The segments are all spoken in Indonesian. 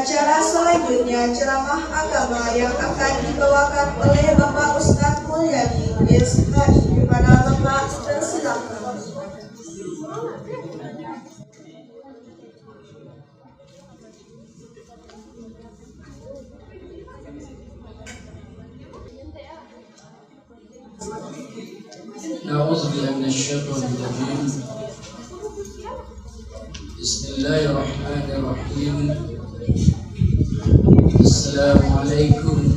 acara selanjutnya ceramah agama yang akan dibawakan oleh Bapak Ustadz Mulyadi SHI. Kepada Bapak persilakan. A'udzubillahi minasyaitonir rajim. Bismillahirrahmanirrahim. Assalamualaikum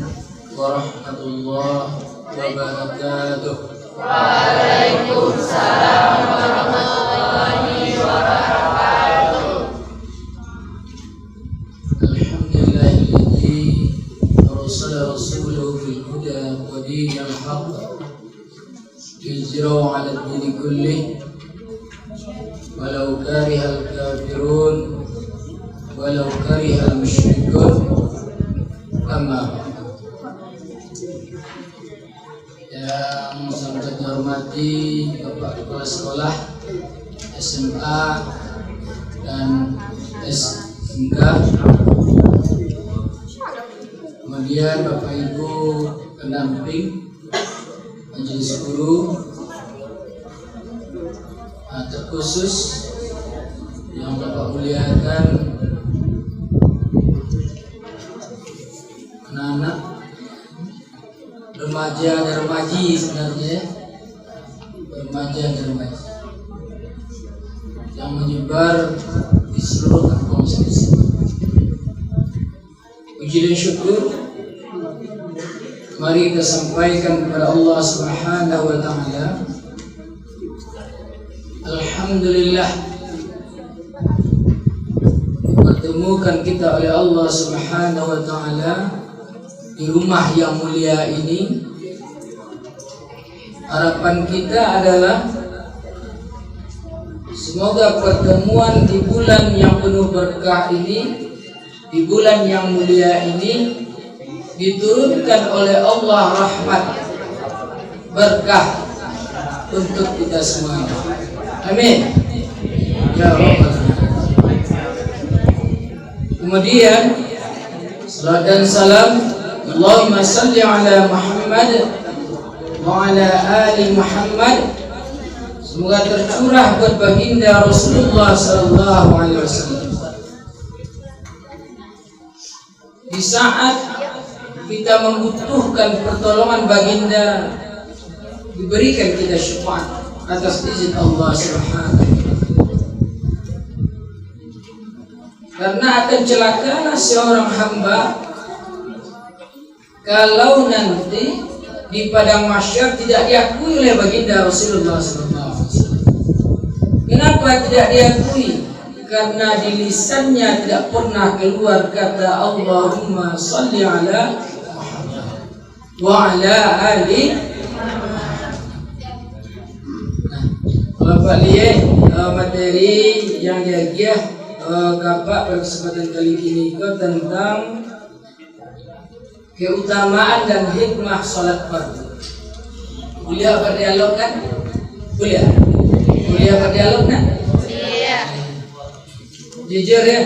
warahmatullahi wabarakatuh. Waalaikumsalam warahmatullahi wabarakatuh. Alhamdulillahilladzi arsala rasulahu bil huda wa dinil haqq liyuzhirahu 'ala ad-dini kullih walau karihal kafirun walau karihal musyrikun. Amma yang sangat dihormati Bapak Kepala Sekolah SMA dan SMK, kemudian Bapak Ibu pendamping majelis guru, terkhusus yang Bapak muliakan anak-anak, remaja dan remaji, sebenarnya remaja dan remaji yang menyebar di seluruh kampung Sisi. Puji dan syukur mari kita sampaikan kepada Allah Subhanahu wa taala. Alhamdulillah dipertemukan kita oleh Allah Subhanahu wa taala di rumah yang mulia ini. Harapan kita adalah semoga pertemuan di bulan yang penuh berkah ini, di bulan yang mulia ini, diturunkan oleh Allah rahmat berkah untuk kita semuanya. Amin. Ya Rabbal. Kemudian salat dan salam Allahumma salli ala Muhammad wa ala ali Muhammad, semoga tercurah buat baginda Rasulullah sallallahu alaihi wasallam. Di saat kita membutuhkan pertolongan baginda, diberikan kita syafaat atas izin Allah Subhanahu. Karena akan celakalah seorang hamba kalau nanti di padang mahsyar tidak diakui oleh baginda Rasulullah SAW. Kenapa tidak diakui? Karena di lisannya tidak pernah keluar kata Allahumma salli ala Muhammad wa ala ali. Bapak lihat materi yang dia Bapak pada kesempatan kali ini tentang keutamaan dan hikmah salat fardu. Kuliah berdialog kan? Kuliah berdialog kan? Iya. Jujur ya.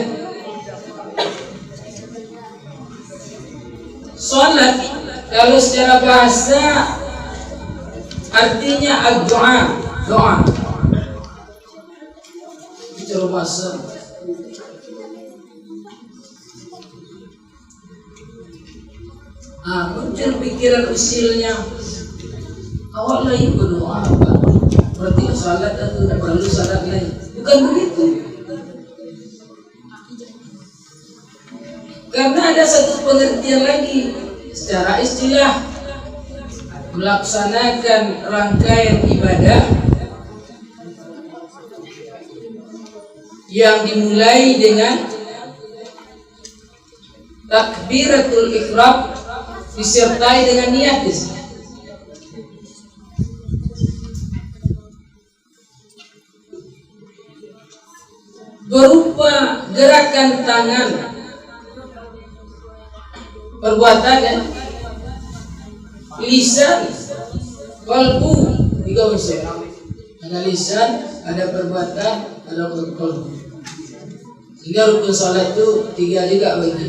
Salat kalau secara bahasa artinya ad-du'a, doa. Bicara bahasa muncul pikiran usilnya, awak lagi berdoa apa? Berarti salat atau tidak perlu salat lain? Bukan begitu. Karena ada satu pengertian lagi secara istilah, melaksanakan rangkaian ibadah yang dimulai dengan takbiratul ihram disertai dengan niat di sini. Berupa gerakan tangan, perbuatan dan lisan, qalbu, tiga unsur. Ada lisan, ada perbuatan, ada qalbu. Hingga rukun salat itu 3 juga bagi.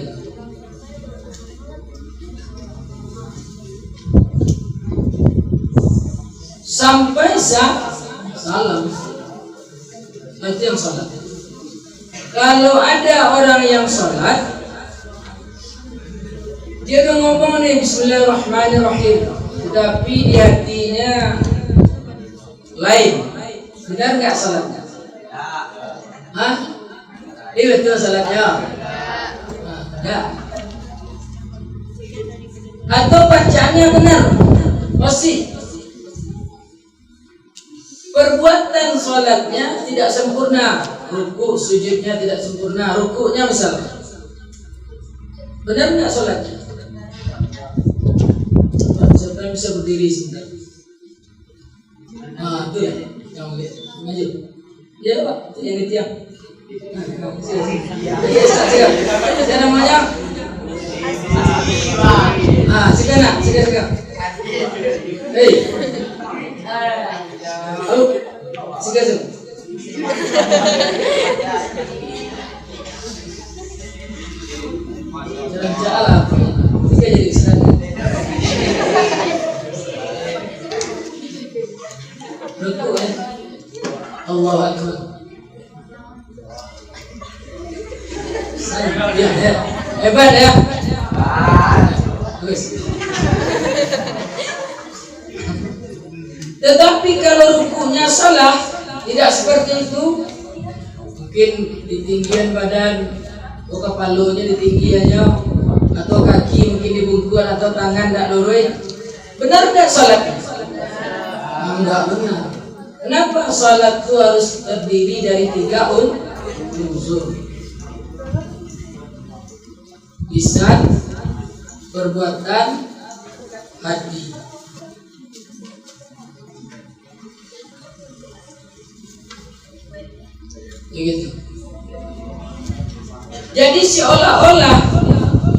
Sampai salam. Itu yang salat. Kalau ada orang yang salat, dia udah ngomong nih Bismillahirrahmanirrahim, tapi di hatinya lain. Benar nggak salatnya? Hah? Ini betul salatnya? Enggak. Atau bacaannya benar? Masih. Perbuatan salatnya tidak sempurna. Ruku, sujudnya tidak sempurna. Rukunya misalnya. Benar nggak salatnya? Siapa yang bisa berdiri sebentar? Nah, itu ya. Yang lihat. Maju. Ya Pak, itu yang di tiang. Siapa namanya? Sekarang. Hei. Halo. Sekarang. Jalan-jalan. Tiga jadi Islam. Rukuk ya. Allahu Akbar. Ya. Hebat ya. Bagus. Tetapi kalau rukunya salah, tidak seperti itu. Mungkin di tinggian badan, atau kepalanya di tinggiannya, atau kaki mungkin di bungkuan, atau tangan tidak lurus. Benar nggak salatnya? Enggak benar. Kenapa salat itu harus terdiri dari 3 unsur? Lisan, perbuatan, hati. Begitu. Jadi seolah-olah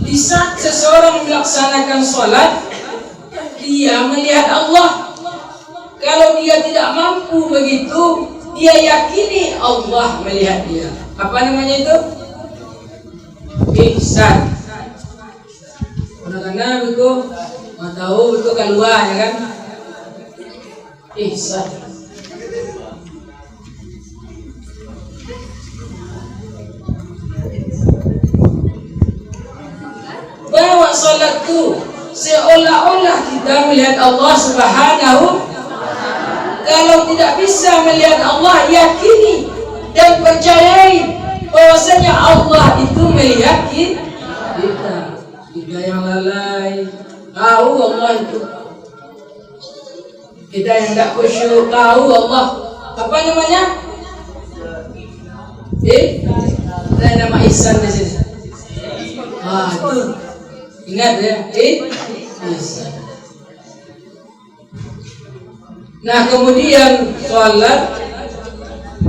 di saat seseorang melaksanakan sholat, dia melihat Allah. Kalau dia tidak mampu begitu, dia yakini Allah melihat dia. Apa namanya itu? Ihsan. Karena begitu, mau tahu begitu keluar ya kan? Ihsan. Bahwa salat itu seolah-olah kita melihat Allah Subhanahu. Kalau tidak bisa melihat Allah, yakini dan percayai bahwasanya Allah itu melihat kita. Kita yang lalai tahu Allah itu. Kita yang tidak khusyuk tahu Allah. Apa namanya? Ada nama ihsan di sini. Itu. Ingat ya, ihsan. Nah, kemudian sholat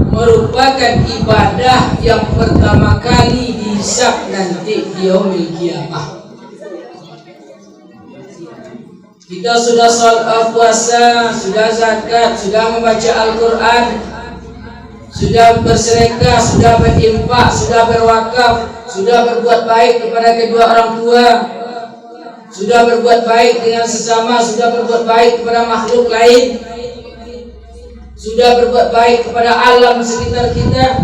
merupakan ibadah yang pertama kali dihisab nanti di yaumil qiyamah. Kita sudah sholat puasa, sudah zakat, sudah membaca Al-Quran, sudah bersedekah, sudah berinfak, sudah berwakaf, sudah berbuat baik kepada kedua orang tua, sudah berbuat baik dengan sesama, sudah berbuat baik kepada makhluk lain, sudah berbuat baik kepada alam sekitar kita.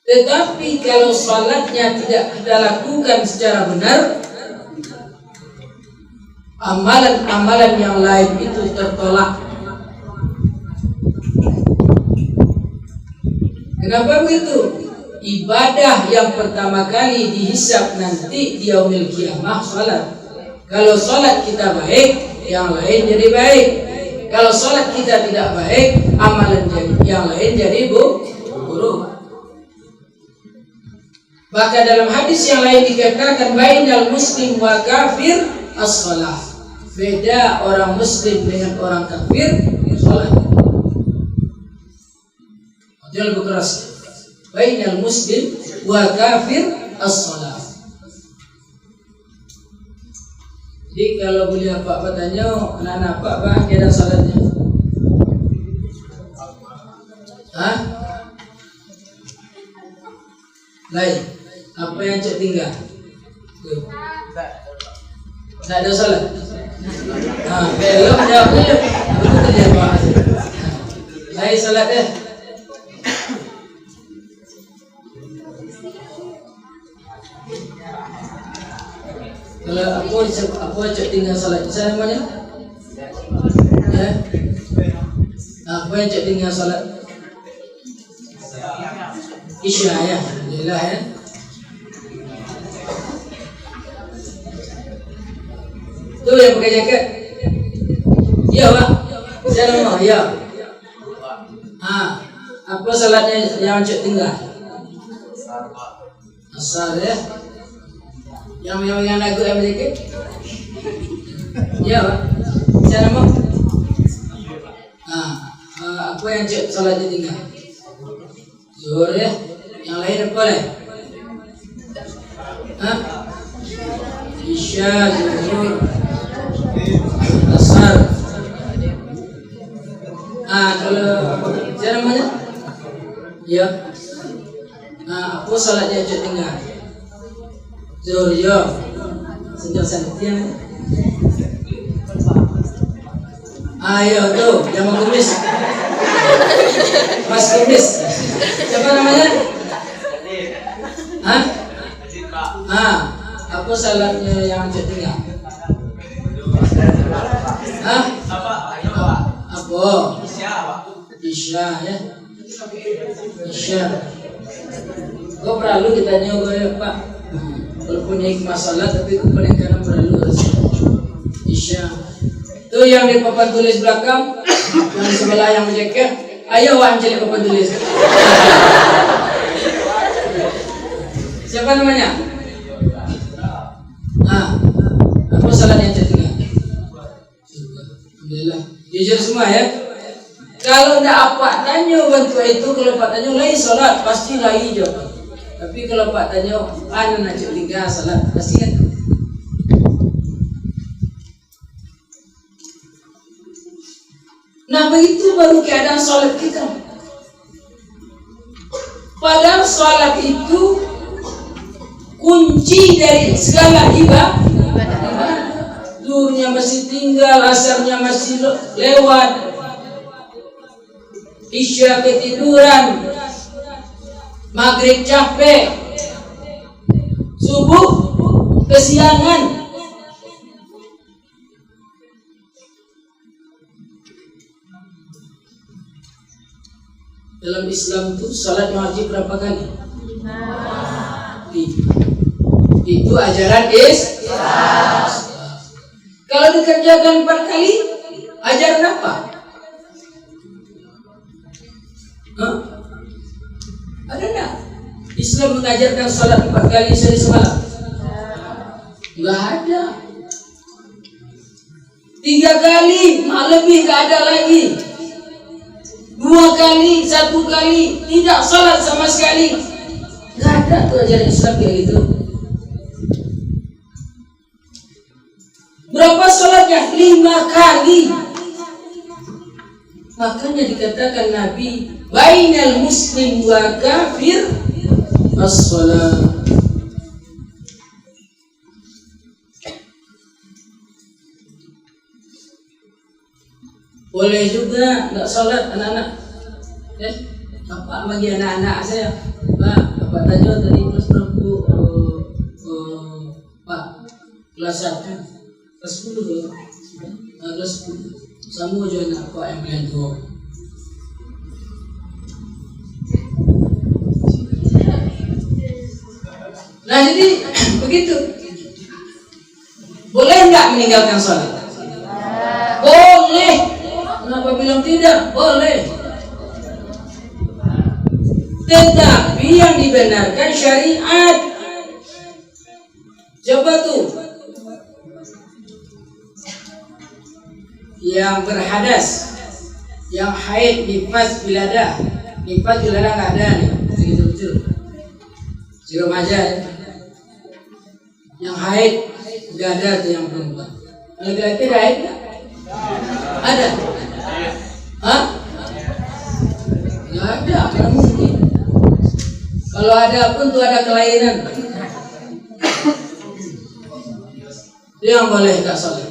Tetapi kalau salatnya tidak kita lakukan secara benar, amalan-amalan yang lain itu tertolak. Kenapa begitu? Ibadah yang pertama kali dihisab nanti di yaumil qiyamah salat. Kalau salat kita baik, yang lain jadi baik. Kalau salat kita tidak baik, amalan yang lain jadi buruk. Maka dalam hadis yang lain dikatakan bainal muslim wa kafir as-shalah. Beda orang muslim dengan orang kafir salat. Itu lebih keras. Bainal muslim wa kafir as-shalah. Jadi kalau beliau Pak bertanya, anak-anak Pak bahagia dan salatnya? Hah? Lain. Apa yang cek tinggal? Tuh. Tak ada salah. Belum jawabnya. Betul dia Pak. Lain salat deh. Kalau aku cek tinggal salat, saya namanya? Ya. Apa yang cek tinggal salat? Isya ya, alhamdulillah ya. Tu yang pakai jaket. Ya Pak. Saya nama ya. Apa salatnya yang cek tinggal? Asar ya. Yang lagu yang jaket. Ya Pak. Saya nama. Apa yang cek salatnya tinggal? Zuhur ya. Yang lain apa leh? Isya, zuhur, asar. Kalau siapa namanya? Ya. Apa salatnya cek tinggal? Zuhur ya. Sejak sanitian. Ayo tuh, jangan kumis. Mas kumis. Siapa namanya? Apa salatnya yang cek tinggal? Apa? Isya ya. Isya. Kau perlu ditanya gue Pak. Walaupun hikmah salat tapi kebanyakan perlu Isya. Itu yang di papan tulis belakang, yang sebelah yang menjaket. Ayo Wak jadi papan tulis. Siapa namanya? Apa salat yang tinggal? Alhamdulillah. Jujur semua ya. Kalau tidak apa tanya bantu itu, kalau Pak tanya lain salat pasti lain jawab. Tapi kalau Pak tanya anu nak tinggal salat pasti kan. Nah begitu baru keadaan salat kita. Padahal salat itu kunci dari segala ibadah. Zuhurnya masih tinggal, asarnya masih lewat, isya ketiduran, maghrib capek, subuh kesiangan. Dalam Islam itu salat wajib berapa kali? 5. Itu ajaran Islam. Kalau dikerjakan 4 kali, ajaran apa? Ada enggak? Islam mengajarkan salat 4 kali sehari semalam? Enggak ada. 3 kali, lebih enggak ada lagi. 2 kali, 1 kali, tidak salat sama sekali. Enggak ada tuh ajaran Islam kayak gitu. Berapa salatnya? 5 kali. Makanya dikatakan Nabi, bainal muslim wa kafir as-salat. Boleh juga enggak salat anak-anak. Bapak bagi anak-anak saya. Bapak tanya tadi kelas berapa? Pak, kelas 1. Kelas 10 kelas 10 sama aja anak Pak yang belian tua. Nah jadi begitu. Boleh enggak meninggalkan sholat? Boleh. Kenapa bilang tidak? Boleh. Tetapi yang dibenarkan syariat. Coba tuh yang berhadas, yang haid, nifas, wiladah. Nifas, wiladah nggak ada nih, betul-betul. Si remaja ya. Yang haid nggak ada tuh yang perempuan. Laki-laki ada haid nggak? Ada? Hah? Nggak ada, nggak mungkin. Kalau ada pun tuh ada kelainan. Yang boleh tak sholat.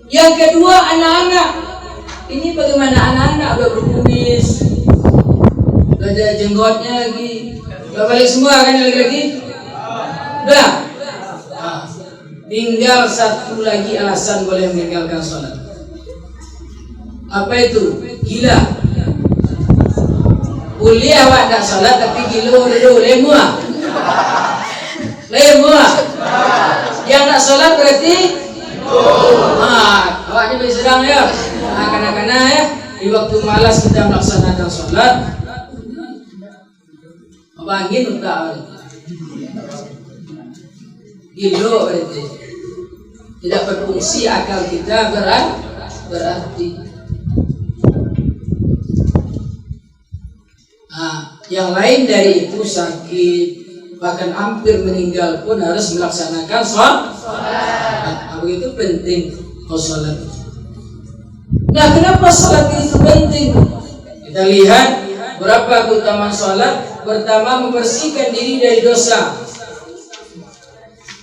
Yang kedua, anak-anak. Ini bagaimana anak-anak udah berkumis, udah ada jenggotnya lagi, udah balik semua kan lagi-lagi? Udah. Nah, tinggal satu lagi alasan boleh meninggalkan sholat. Apa itu? Gila. Boleh awak tak sholat tapi gila dulu, lemua. Yang tak sholat berarti awaknya boleh sedang ya. Kanak-kanak ya, di waktu malas kita melaksanakan sholat, angin tak gila berarti tidak berfungsi akal kita berarti. Yang lain dari itu sakit, bahkan hampir meninggal pun harus melaksanakan sholat. Begitu penting sholat. Nah, kenapa sholat itu penting? Kita lihat berapa keutamaan sholat. Pertama, membersihkan diri dari dosa.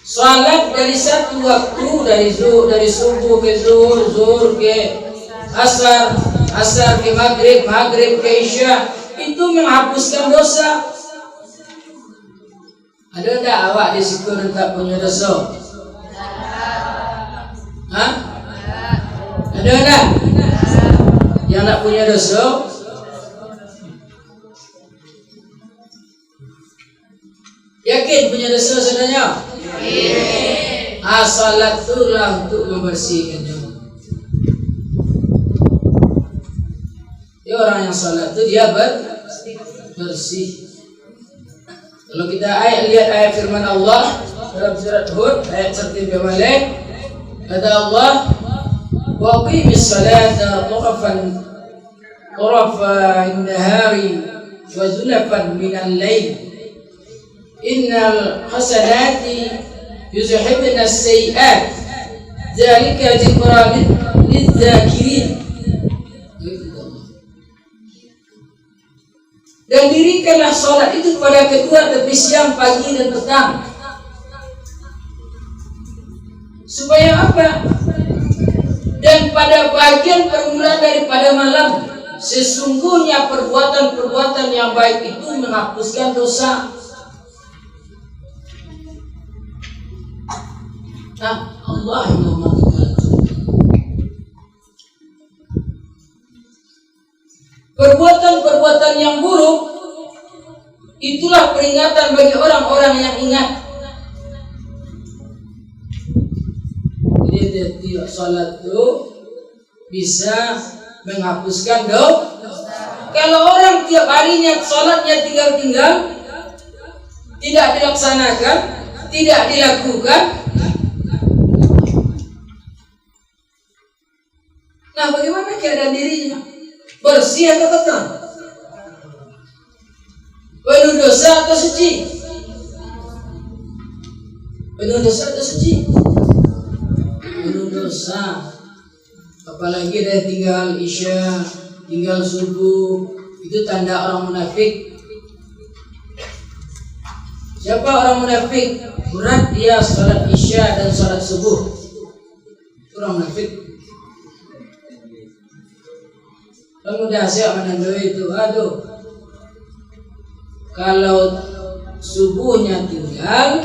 Sholat dari satu waktu, dari subuh ke zuhur, zuhur ke asar, asar ke maghrib, maghrib ke isya, itu menghapuskan dosa. Ada tak awak di situ yang tak punya dosa? Hah? Ada tak? Yang tak punya dosa? Yakin punya dosa sebenarnya? Salat itulah untuk membersihkannya. Orang yang salat itu dia bersih. Kalau kita lihat ayat firman Allah dalam surat Hud ayat 1 balik, kata Allah, wa qimis salata tarafa nahari wa zulfan minal lail innal hasanati yuzhibna as-sayyi'at dzalika dzikra lidz-dzakirin. Dan dirikanlah sholat itu pada kedua tepi siang, pagi dan petang. Supaya apa? Dan pada bagian permulaan daripada malam, sesungguhnya perbuatan-perbuatan yang baik itu menghapuskan dosa. Nah, Allah yang ngomong perbuatan-perbuatan yang buruk itulah peringatan bagi orang-orang yang ingat. Jadi tiap salat itu bisa menghapuskan dosa. Kalau orang tiap harinya salatnya tinggal-tinggal, tidak dilaksanakan, tidak dilakukan, nah bagaimana keadaan dirinya? Bersih atau kotor? Penuh dosa atau suci? Penuh dosa atau suci? Penuh dosa. Apalagi ada tinggal isya, tinggal subuh, itu tanda orang munafik. Siapa orang munafik? Berat dia salat isya dan salat subuh. Orang munafik. Mudah siap menandai itu. Aduh, kalau subuhnya tinggal,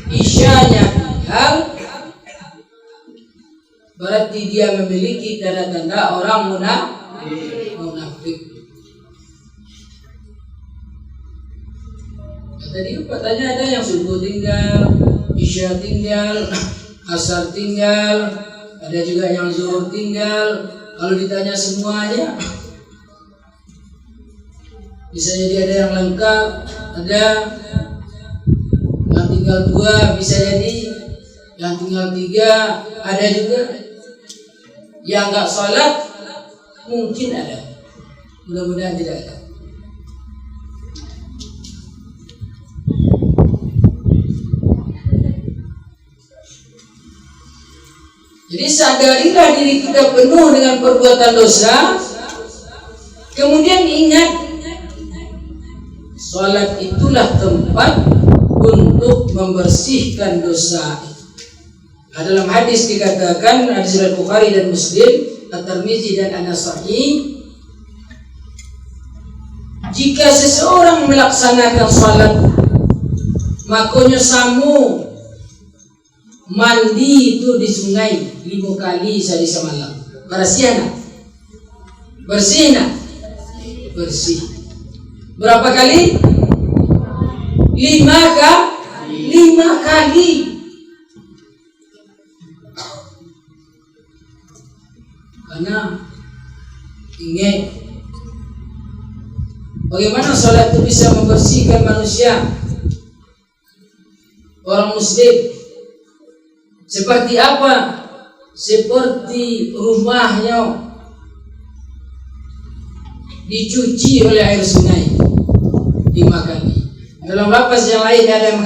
isyanya tinggal, berarti dia memiliki tanda-tanda orang munafik. Tadi katanya ada yang subuh tinggal, isya tinggal, asar tinggal, ada juga yang zuhur tinggal. Kalau ditanya semuanya, bisa jadi ada yang lengkap, ada yang tinggal 2, bisa jadi yang tinggal 3, ada juga yang nggak sholat, mungkin ada, mudah-mudahan tidak ada. Jadi sadarilah diri kita penuh dengan perbuatan dosa. Kemudian ingat Salat itulah tempat untuk membersihkan dosa. Dalam hadis dikatakan, hadis riwayat Bukhari dan Muslim, At-Tirmizi dan An-Nasa'i, jika seseorang melaksanakan salat, makanya samu mandi itu di sungai 5 kali sehari semalam. Bersih. Berapa kali? 5 kali. Karena ingat bagaimana sholat itu bisa membersihkan manusia. Orang muslim seperti apa? Seperti rumahnya dicuci oleh air sungai 5 kali. Dalam lafaz yang lain ada yang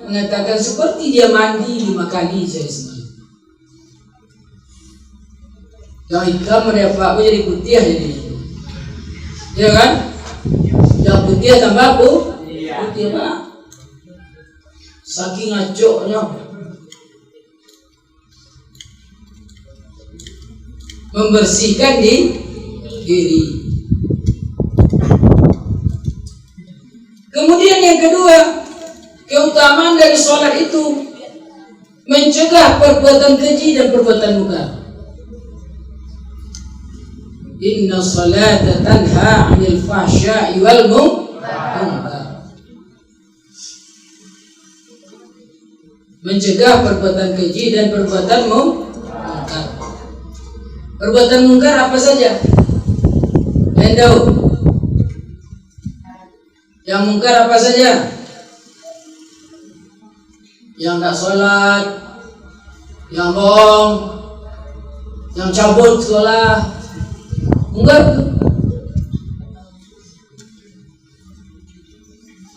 mengatakan seperti dia mandi 5 kali sehari semalam. Yang hitam ada apa jadi putih jadi, ya kan? Yang putih tambah putih pak. Saking ngacoknya membersihkan diri. Kemudian yang kedua, keutamaan dari sholat itu mencegah perbuatan keji dan perbuatan munkar. Inna salata tanha 'anil fahsya'i wal munkar. Mencegah perbuatan keji dan perbuatan munkar. Perbuatan munkar apa saja? Tahu? Yang munkar apa saja? Yang tak sholat, yang bohong, yang cabut sekolah. Munkar.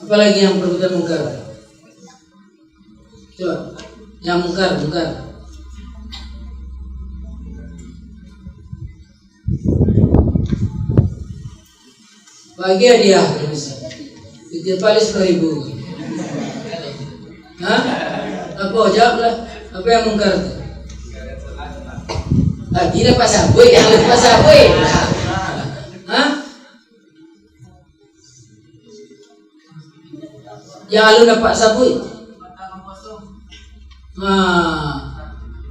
Apalagi yang perbuatan munkar? Coba, yang munkar. Bagi hadiah bisa. Setiap kali 10.000. Hah? Apa jawablah? Apa yang munkar itu? Tidak Pak Saboy, jangan Pak Saboy. Hah? Yang lalu Pak Saboy.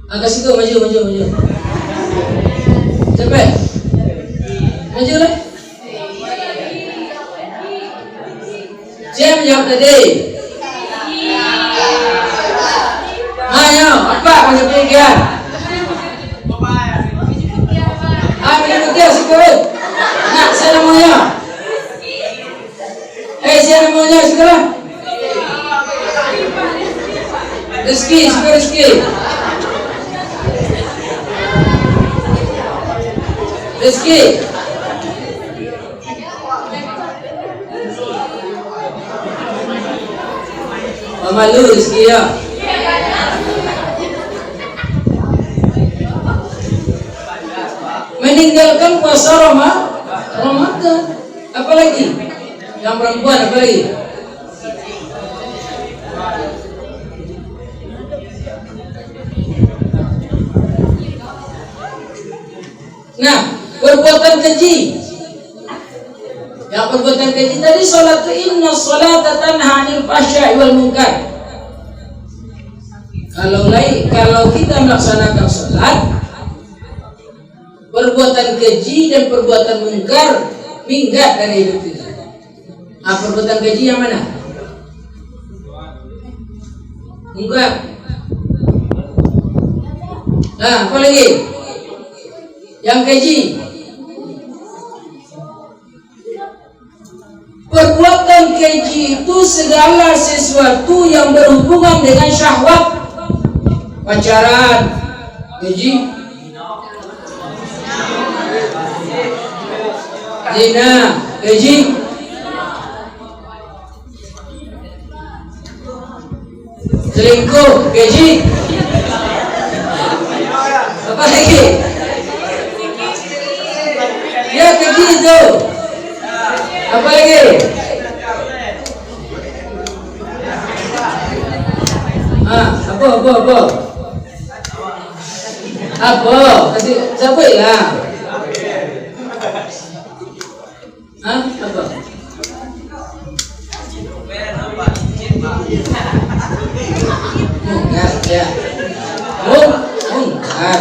Agak situ maju. Cepet. Maju lah. Siapa jawab tadi? Ayo, apa kamu pikir? Sekarang. Nak, saya namanya. Saya namanya sekarang. Rezeki. Malu rezeki ya. Meninggalkan puasa Ramadan. Apalagi? Yang perempuan apalagi? Nah, perbuatan keji. Yang perbuatan keji tadi salat, inna salata tanha 'anil fahsya'i wal munkar. Kalau kita melaksanakan salat, perbuatan keji dan perbuatan munkar minggat dari hidup kita. Perbuatan keji yang mana? Munkar. Nah, apa lagi? Yang keji. Perbuatan keji itu segala sesuatu yang berhubungan dengan syahwat. Pacaran, keji. Zina, keji. Selingkuh, keji. Apa lagi? Ya keji itu. Apa lagi? Apa? Kasih siapa ya? Apa? Mungkar ya. Mungkar.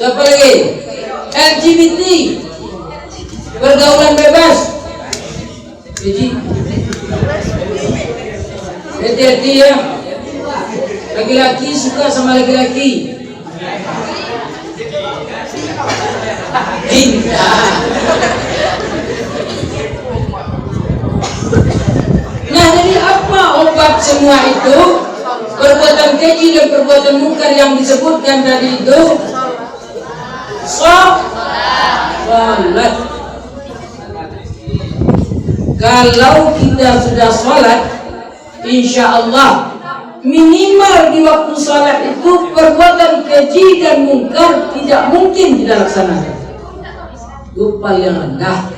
Apa lagi? LGBT. Pergaulan bebas. Jadi hati-hati ya. Laki-laki suka sama laki-laki. Indah. Nah, jadi apa obat semua itu? Perbuatan keji dan perbuatan mungkar yang disebutkan tadi itu sholat. Kalau kita sudah sholat, insya Allah minimal di waktu sholat itu perbuatan keji dan mungkar tidak mungkin kita laksanakan. Itu paling rendah.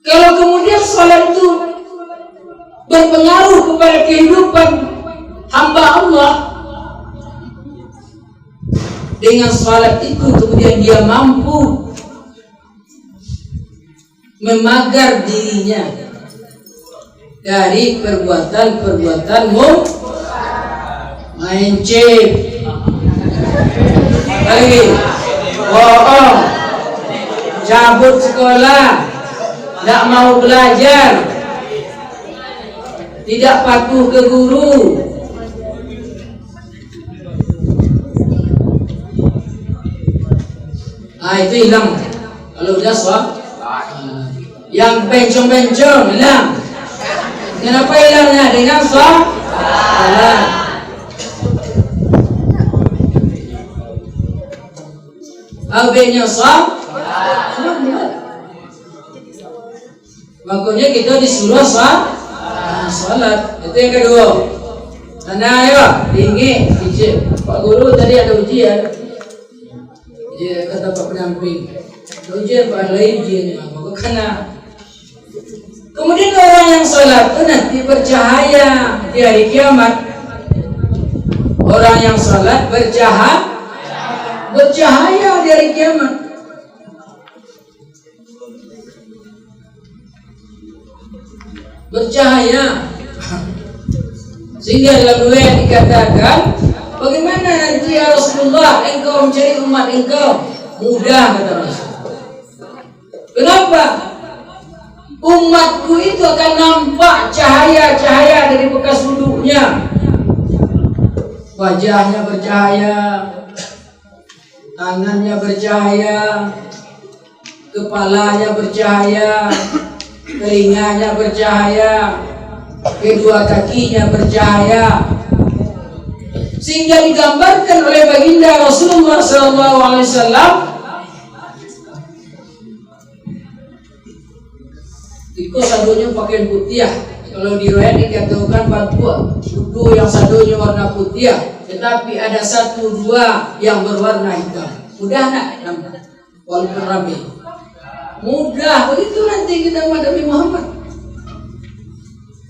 Kalau kemudian sholat itu berpengaruh kepada kehidupan hamba Allah, dengan sholat itu kemudian dia mampu memagar dirinya dari perbuatan-perbuatan main chip, lagi bohong, cabut sekolah, tidak mau belajar, tidak patuh ke guru. Itu hilang. Kalau udah sholat, yang bencong-bencong hilang. Kenapa hilangnya? Dengan sholat. Abenya sholat. Makanya kita disuruh sholat. Itu yang kedua. Karena ayo tinggi, Pak Guru tadi ada ujian. Dia kata Pak pendamping, ujian Pak lain ujian, maka karena kemudian orang yang sholat itu nanti bercahaya di hari kiamat. Orang yang sholat bercahaya di hari kiamat. Bercahaya. Sehingga dalam riwayat dikatakan, bagaimana nanti ya Rasulullah engkau mencari umat engkau? Mudah, kata Rasul. Kenapa? Umatku itu akan nampak cahaya-cahaya dari bekas wudhunya. Wajahnya bercahaya, tangannya bercahaya, kepalanya bercahaya, telinganya bercahaya, kedua kakinya bercahaya. Sehingga digambarkan oleh baginda Rasulullah SAW, itu sadunya pakaian putih. Kalau di riwayat dikatakan wudhu yang sadunya warna putih, tetapi ada 1-2 yang berwarna hitam. Mudah nak nampak, walaupun rapi. Mudah, begitu nanti kita menghadapi Muhammad.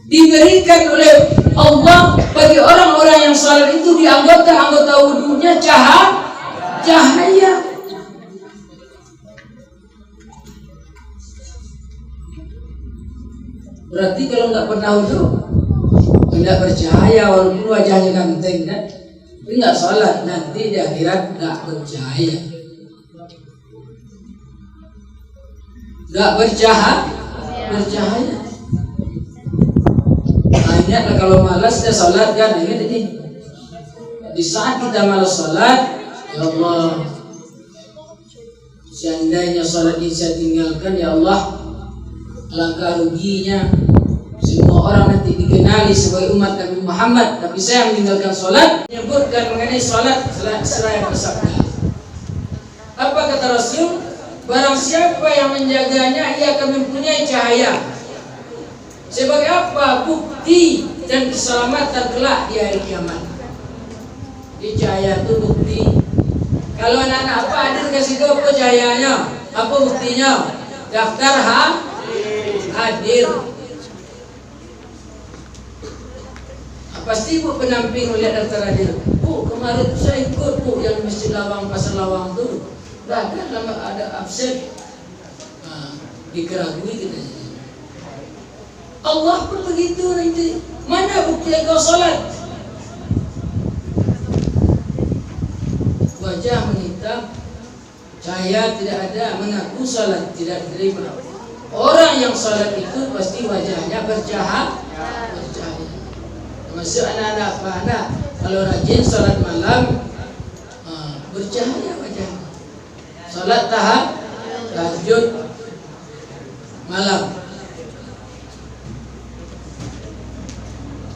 Diberikan oleh Allah bagi orang-orang yang salat itu di anggota wudhunya cahaya. Berarti kalau nggak pernah wudhu, tidak bercahaya walaupun wajahnya ganteng, kan? Tapi nggak salat, nanti di akhirat nggak bercahaya. Nggak bercahaya. Ingatlah kalau malas dia salat kan, ingat ini. Di saat kita malas salat, ya Allah, seandainya salat ini saya tinggalkan, ya Allah, alangkah ruginya. Semua orang nanti dikenali sebagai umat Nabi Muhammad, tapi saya meninggalkan salat. Menyebutkan mengenai salat seraya bersabda. Apa kata Rasul? Barang siapa yang menjaganya, ia akan mempunyai cahaya. Sebagai apa? Bukti dan keselamatan kelak di hari kiamat. Di cahaya itu bukti. Kalau anak-anak apa ada dikasih tahu apa cahayanya? Apa buktinya? Daftar hadir. Pasti Bu penamping melihat daftar hadir. Bu, kemarin saya ikut Bu yang Masjid Lawang, Pasar Lawang tuh. Bahkan lama ada absen. Nah, dikeragui kita. Allah pun begitu nanti. Mana bukti engkau salat? Wajah menghitam, cahaya tidak ada, mengaku salat tidak diterima. Orang yang salat itu pasti wajahnya bercahaya. Masuk anak-anak panah, kalau rajin salat malam bercahaya wajah. Salat tahajud malam.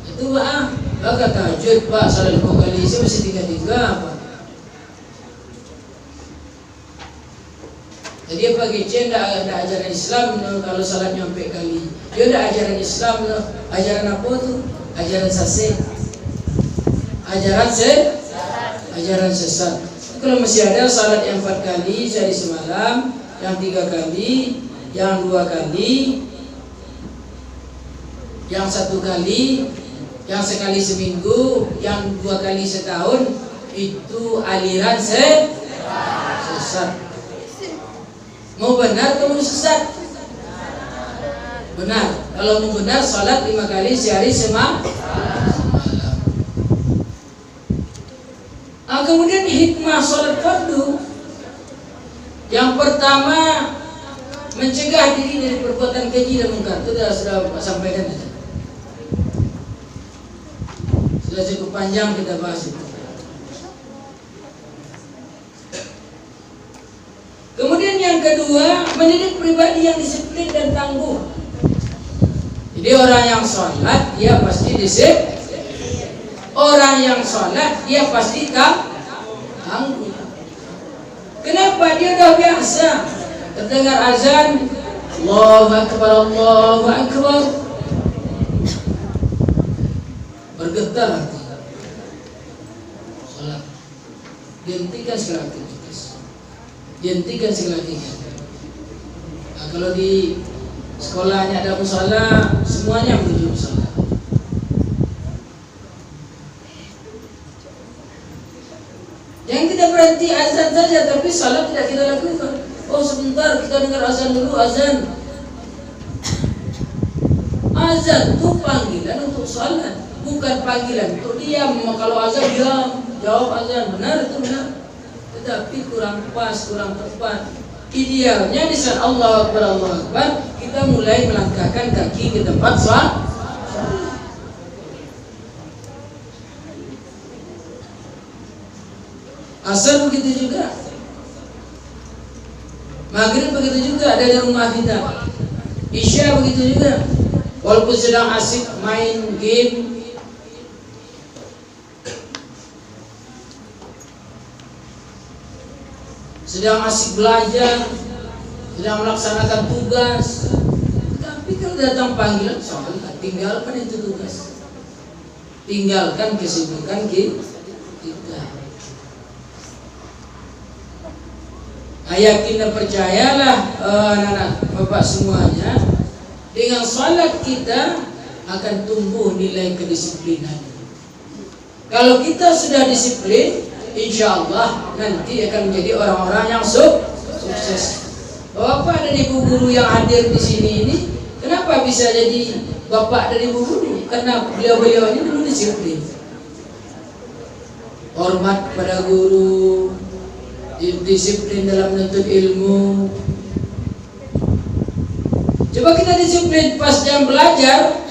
Itu Pak tahajud Pak salat 5 kali, saya mesti 3 Pak. Jadi apa kecil ada ajaran Islam kalau salatnya 4 kali. Dia ada ajaran Islam, ajaran apa tuh? Ajaran sesat. Ajaran sesat. Kalau masih ada salat yang 4 kali sehari semalam, yang 3 kali, yang 2 kali, yang 1 kali, yang sekali seminggu, yang 2 kali setahun, itu aliran sesat. Mau benar atau mau sesat? Benar. Kalau mau benar, salat 5 kali sehari semalam. Kemudian hikmah salat fardu yang pertama, mencegah diri dari perbuatan keji dan mungkar. Itu sudah sampaikan tadi. Sudah cukup panjang kita bahas itu. Kemudian yang kedua, mendidik pribadi yang disiplin dan tangguh. Jadi orang yang sholat dia pasti disiplin. Orang yang sholat dia pasti tangguh. Kenapa? Dia dah biasa. Terdengar azan, Allahu Akbar, Allahu Akbar, bergetar hati. Sholat. Dihentikan segala aktivitas. Dihentikan segala aktivitas. Nah, kalau di sekolahnya ada musala, semuanya menuju musala. Jangan kita berhenti azan saja, tapi salat tidak kita lakukan. Oh sebentar kita dengar azan dulu, azan. Azan itu panggilan untuk salat, bukan panggilan untuk diam. Kalau azan diam, jawab azan, benar itu benar. Tetapi kurang pas, kurang tepat. Idealnya di saat Allahu Akbar, Allahu Akbar, kita mulai melangkahkan kaki ke tempat salat. Asar begitu juga, maghrib begitu juga, ada di rumah kita. Isya begitu juga, walaupun sedang asik main game, sedang asik belajar, sedang melaksanakan tugas, tapi kalau datang panggilan sholat, tinggalkan itu tugas, tinggalkan kesibukan kita. Yakin dan percayalah anak-anak bapak semuanya, dengan salat kita akan tumbuh nilai kedisiplinan. Kalau kita sudah disiplin, insya Allah nanti akan menjadi orang-orang yang sukses. Bapak dan ibu guru yang hadir di sini ini, kenapa bisa jadi bapak dan ibu guru? Karena beliau-beliau ini dulu disiplin, hormat kepada guru, disiplin dalam menuntut ilmu. Coba kita disiplin pas jam belajar,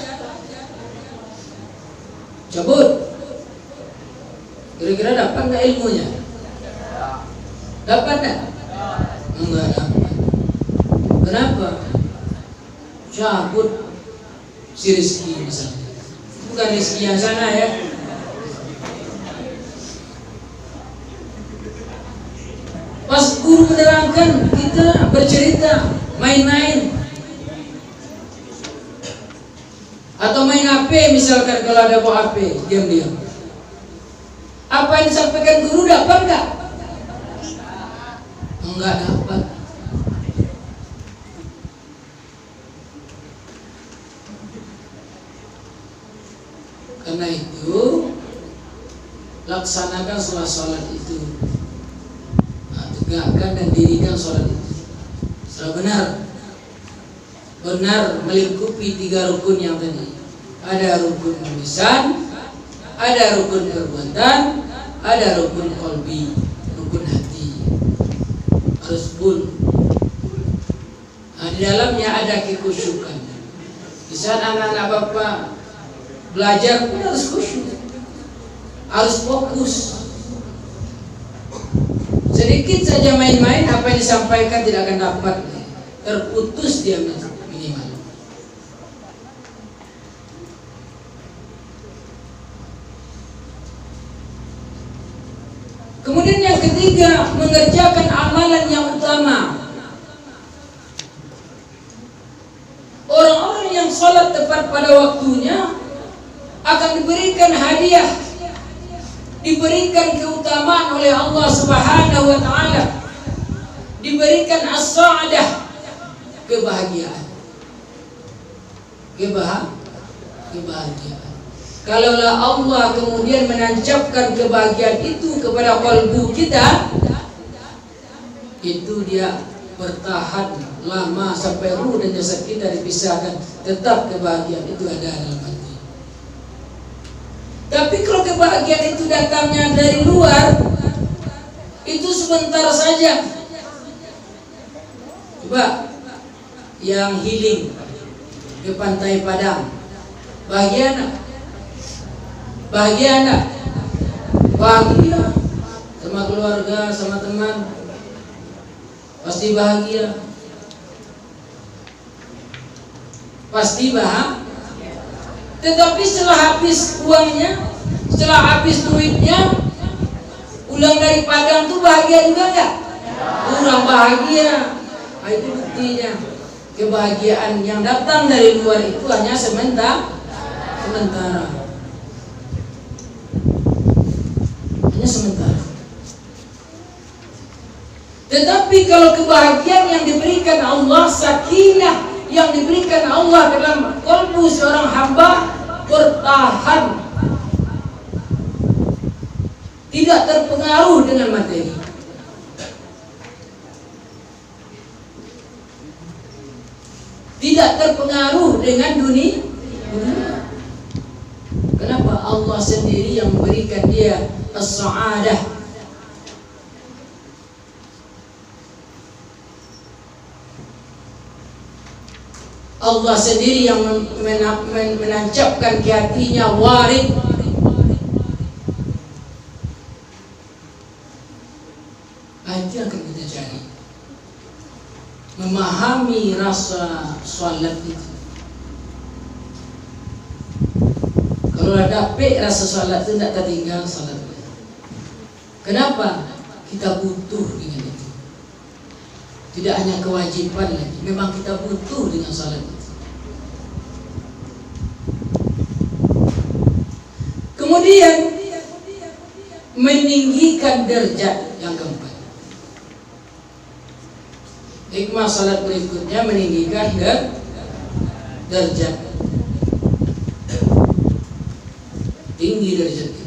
cabut. Kira-kira dapat nggak ilmunya? Dapat nggak? Enggak dapat. Kenapa? Cabut si Rizki misalnya. Bukan Rizki yang sana ya. Pas guru menerangkan, kita bercerita, main-main, atau main HP misalkan. Kalau ada bawa HP, diam-diam. Apa yang disampaikan guru dapat nggak? Enggak dapat. Karena itu laksanakan sholat itu, tegakkan dan dirikan sholat itu secara benar melingkupi 3 rukun yang tadi. Ada rukun lisan, ada rukun perbuatan, ada rukun qalbi, rukun hati. Harus full. Di dalamnya ada kekhusyukan. Di saat anak-anak Bapak belajar pun harus khusyuk, harus fokus. Sedikit saja main-main, apa yang disampaikan tidak akan dapat, terputus dia minimal. Kemudian yang ketiga, mengerjakan amalan yang utama. Orang-orang yang sholat tepat pada waktunya akan diberikan hadiah, diberikan keutamaan oleh Allah Subhanahu wa taala, diberikan as-sa'adah, kebahagiaan. Kebahagiaan. Kalaulah Allah kemudian menancapkan kebahagiaan itu kepada kalbu kita, itu dia bertahan lama sampai ruh dan jasad kita dipisahkan, tetap kebahagiaan itu ada dalam hati. Tapi kalau kebahagiaan itu datangnya dari luar, itu sebentar saja. Coba yang healing ke Pantai Padang, bahagia enggak? Bahagia enggak? Bahagia sama keluarga, sama teman, pasti bahagia. Pasti bahagia. Tetapi setelah habis uangnya, setelah habis duitnya, pulang dari Padang tuh bahagia juga enggak? Kurang bahagia. Itu buktinya. Kebahagiaan yang datang dari luar itu hanya sementara. Hanya sementara. Tetapi kalau kebahagiaan yang diberikan Allah, sakinah yang diberikan Allah dalam kalbu seorang hamba, bertahan, tidak terpengaruh dengan materi, tidak terpengaruh dengan dunia. Kenapa? Allah sendiri yang memberikan dia as-sa'adah. Allah sendiri yang menancapkan ke hatinya warid. Itu yang akan kita cari, memahami rasa salat itu. Kalau ada rasa salat itu tidak tertinggal salat. Kenapa? Kita butuh dengan itu. Tidak hanya kewajiban lagi, memang kita butuh dengan salat itu. Kemudian meninggikan derajat yang keempat. Hikmah salat berikutnya meninggikan derajat, tinggi derajat.